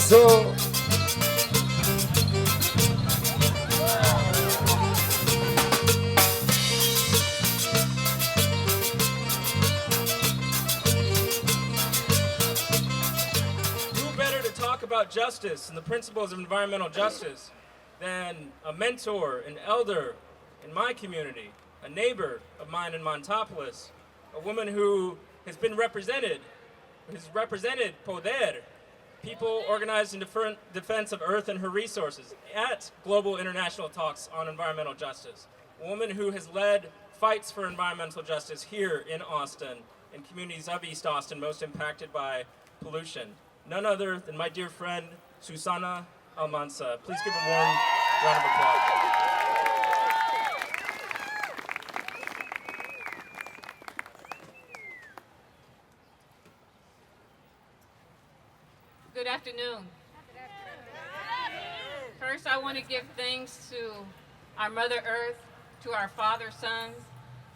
Eso. Who better to talk about justice and the principles of environmental justice than a mentor, an elder in my community, a neighbor of mine in Montopolis, a woman who has been represented, has represented P.O.D.E.R, people organized in defense of Earth and her resources, at global international talks on environmental justice. A woman who has led fights for environmental justice here in Austin, in communities of East Austin most impacted by pollution. None other than my dear friend, Susana Almanza. Please give a warm round of applause. Good afternoon. First, I want to give thanks to our Mother Earth, to our Father Sons,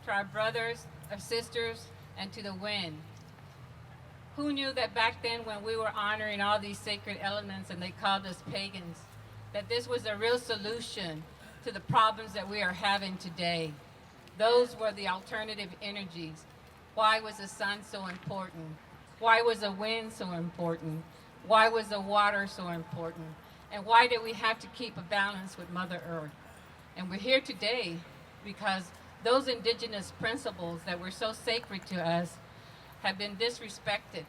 to our brothers, our sisters, and to the wind. Who knew that back then when we were honoring all these sacred elements and they called us pagans, that this was a real solution to the problems that we are having today? Those were the alternative energies. Why was the sun so important? Why was the wind so important? Why was the water so important? And why did we have to keep a balance with Mother Earth? And we're here today because those indigenous principles that were so sacred to us have been disrespected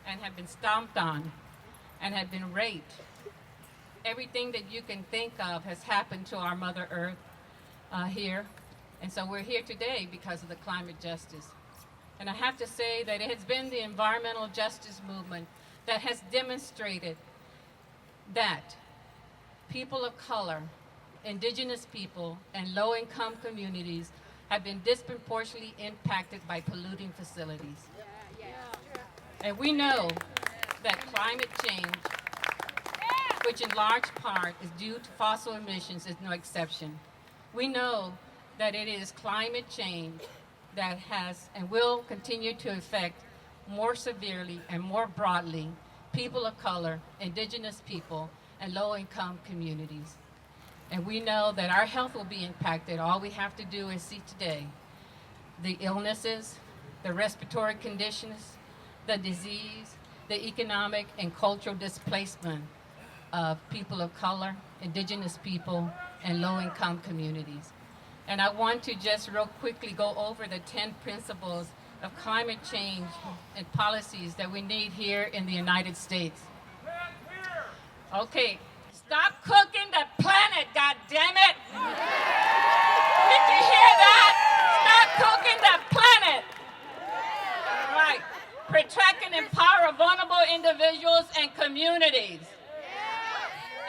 and have been stomped on and have been raped. Everything that you can think of has happened to our Mother Earth here. And so we're here today because of the climate justice. And I have to say that it has been the environmental justice movement that has demonstrated that people of color, indigenous people, and low-income communities have been disproportionately impacted by polluting facilities. And we know that climate change, which in large part is due to fossil emissions, is no exception. We know that it is climate change that has and will continue to affect more severely and more broadly people of color, indigenous people, and low-income communities. And we know that our health will be impacted. All we have to do is see today the illnesses, the respiratory conditions, the disease, the economic and cultural displacement of people of color, indigenous people, and low-income communities. And I want to just real quickly go over the 10 principles of climate change and policies that we need here in the United States. Okay, stop cooking the planet, goddammit! Did you hear that? Stop cooking the planet! All right, protect and empower vulnerable individuals and communities.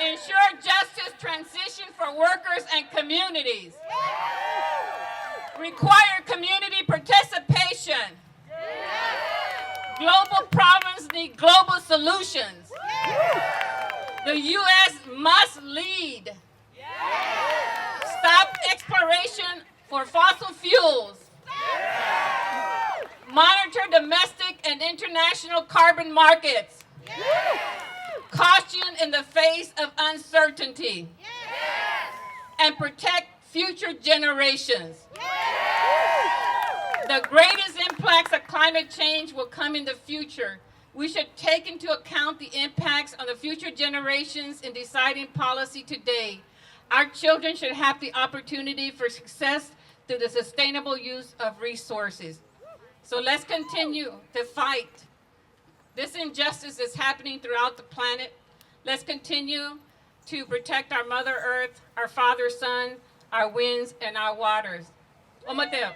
Ensure justice transition for workers and communities. Require community participation. Global problems need global solutions. The U.S. must lead. Stop exploration for fossil fuels. Monitor domestic and international carbon markets. Caution in the face of uncertainty. And protect future generations. The greatest impacts of climate change will come in the future. We should take into account the impacts on the future generations in deciding policy today. Our children should have the opportunity for success through the sustainable use of resources. So let's continue to fight. This injustice is happening throughout the planet. Let's continue to protect our Mother Earth, our Father Sun, our winds, and our waters. Omateo.